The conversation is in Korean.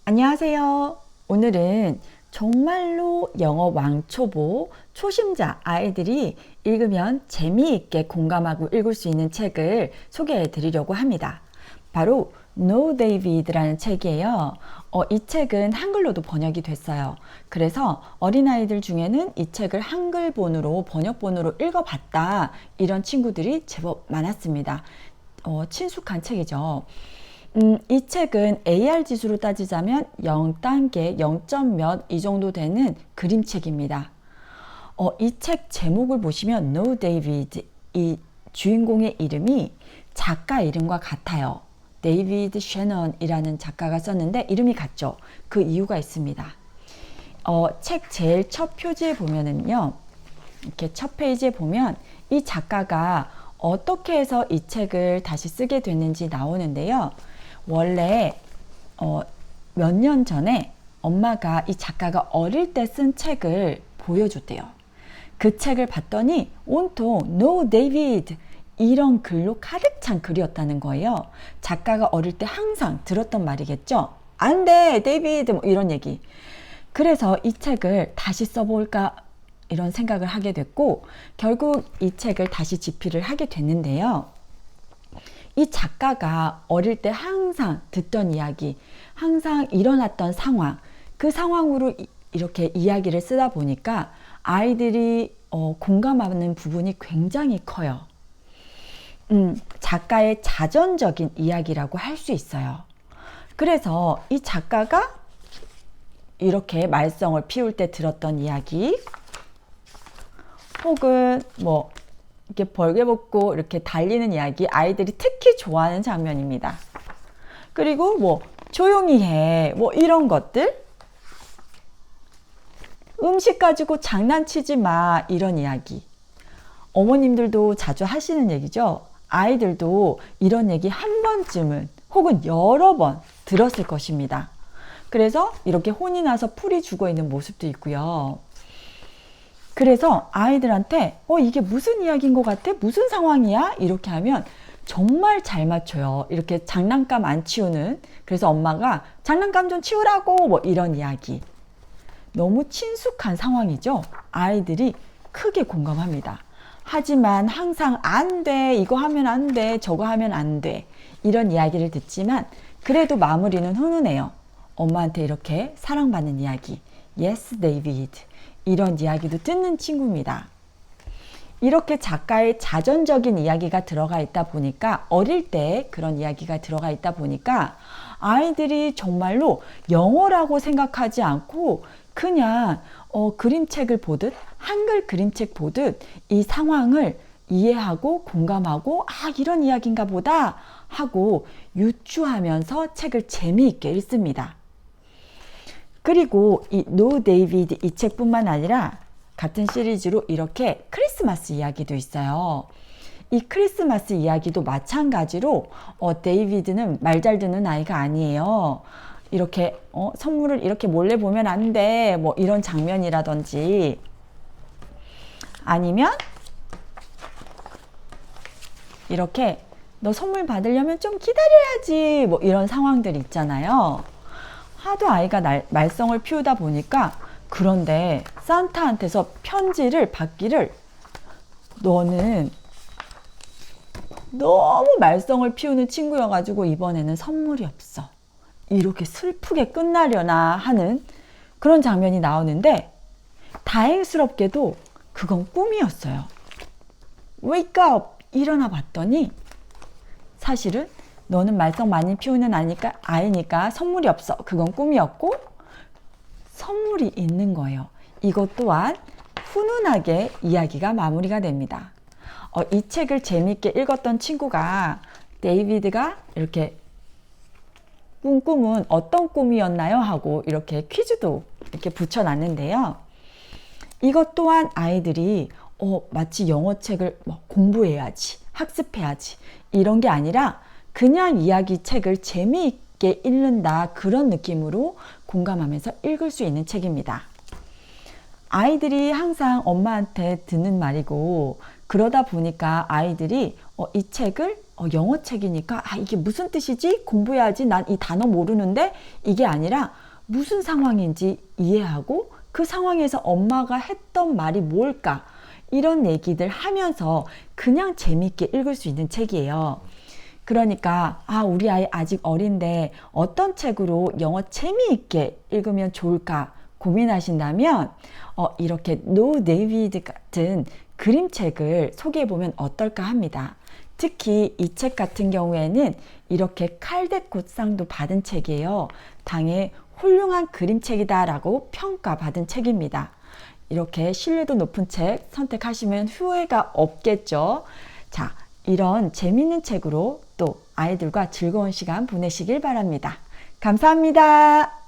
안녕하세요. 오늘은 정말로 영어 왕초보 초심자 아이들이 읽으면 재미있게 공감하고 읽을 수 있는 책을 소개해 드리려고 합니다. 바로 No David라는 책이에요. 이 책은 한글로도 번역이 됐어요. 그래서 어린아이들 중에는 이 책을 한글본으로 번역본으로 읽어봤다 이런 친구들이 제법 많았습니다. 친숙한 책이죠. 이 책은 AR 지수로 따지자면 0단계, 0점 몇 이 정도 되는 그림책입니다. 이 책 제목을 보시면 No David, 이 주인공의 이름이 작가 이름과 같아요. 데이비드 셔넌이라는 작가가 썼는데 이름이 같죠. 그 이유가 있습니다. 책 제일 첫 표지에 보면은요, 이렇게 첫 페이지에 보면 이 작가가 어떻게 해서 이 책을 다시 쓰게 됐는지 나오는데요. 원래 몇 년 전에 엄마가 이 작가가 어릴 때 쓴 책을 보여줬대요. 그 책을 봤더니 온통 No David 이런 글로 가득 찬 글이었다는 거예요. 작가가 어릴 때 항상 들었던 말이겠죠. 안 돼, 데이비드 뭐 이런 얘기. 그래서 이 책을 다시 써볼까 이런 생각을 하게 됐고 결국 이 책을 다시 집필을 하게 됐는데요. 이 작가가 어릴 때 항상 듣던 이야기, 항상 일어났던 상황, 그 상황으로 이렇게 이야기를 쓰다 보니까 아이들이 공감하는 부분이 굉장히 커요. 작가의 자전적인 이야기라고 할 수 있어요. 그래서 이 작가가 이렇게 말썽을 피울 때 들었던 이야기, 혹은 뭐 이렇게 벌개 벗고 이렇게 달리는 이야기, 아이들이 특히 좋아하는 장면입니다. 그리고 뭐 조용히 해, 뭐 이런 것들, 음식 가지고 장난치지 마 이런 이야기. 어머님들도 자주 하시는 얘기죠. 아이들도 이런 얘기 한 번쯤은 혹은 여러 번 들었을 것입니다. 그래서 이렇게 혼이 나서 풀이 죽어 있는 모습도 있고요. 그래서 아이들한테 이게 무슨 이야기인 것 같아? 무슨 상황이야? 이렇게 하면 정말 잘 맞춰요. 이렇게 장난감 안 치우는, 그래서 엄마가 장난감 좀 치우라고 뭐 이런 이야기. 너무 친숙한 상황이죠. 아이들이 크게 공감합니다. 하지만 항상 안 돼, 이거 하면 안 돼, 저거 하면 안 돼 이런 이야기를 듣지만 그래도 마무리는 훈훈해요. 엄마한테 이렇게 사랑받는 이야기, Yes, David 이런 이야기도 듣는 친구입니다. 이렇게 작가의 자전적인 이야기가 들어가 있다 보니까, 어릴 때 그런 이야기가 들어가 있다 보니까 아이들이 정말로 영어라고 생각하지 않고 그냥 그림책을 보듯, 한글 그림책 보듯 이 상황을 이해하고 공감하고 이런 이야기인가 보다 하고 유추하면서 책을 재미있게 읽습니다. 그리고 이 No David 이 책뿐만 아니라 같은 시리즈로 이렇게 크리스마스 이야기도 있어요. 이 크리스마스 이야기도 마찬가지로 데이비드는 말 잘 듣는 아이가 아니에요. 이렇게 선물을 이렇게 몰래 보면 안 돼, 뭐 이런 장면이라든지, 아니면 이렇게 너 선물 받으려면 좀 기다려야지 뭐 이런 상황들 있잖아요. 하도 아이가 말썽을 피우다 보니까, 그런데 산타한테서 편지를 받기를, 너는 너무 말썽을 피우는 친구여가지고 이번에는 선물이 없어, 이렇게 슬프게 끝나려나 하는 그런 장면이 나오는데, 다행스럽게도 그건 꿈이었어요. Wake up! 일어나 봤더니 사실은 너는 말썽 많이 피우는 아이니까 선물이 없어, 그건 꿈이었고 선물이 있는 거예요. 이것 또한 훈훈하게 이야기가 마무리가 됩니다. 이 책을 재미있게 읽었던 친구가 데이비드가 이렇게 꿈은 어떤 꿈이었나요? 하고 이렇게 퀴즈도 이렇게 붙여놨는데요. 이것 또한 아이들이 마치 영어책을 공부해야지, 학습해야지 이런 게 아니라 그냥 이야기 책을 재미있게 읽는다, 그런 느낌으로 공감하면서 읽을 수 있는 책입니다. 아이들이 항상 엄마한테 듣는 말이고 그러다 보니까 아이들이 이 책을 영어 책이니까 이게 무슨 뜻이지? 공부해야지. 난 이 단어 모르는데 이게 아니라 무슨 상황인지 이해하고 그 상황에서 엄마가 했던 말이 뭘까? 이런 얘기들 하면서 그냥 재밌게 읽을 수 있는 책이에요. 그러니까 우리 아이 아직 어린데 어떤 책으로 영어 재미있게 읽으면 좋을까 고민하신다면 이렇게 노 데이비드 같은 그림책을 소개해보면 어떨까 합니다. 특히 이 책 같은 경우에는 이렇게 칼데꽃상도 받은 책이에요. 당의 훌륭한 그림책이다 라고 평가받은 책입니다. 이렇게 신뢰도 높은 책 선택하시면 후회가 없겠죠. 자, 이런 재밌는 책으로 또 아이들과 즐거운 시간 보내시길 바랍니다. 감사합니다.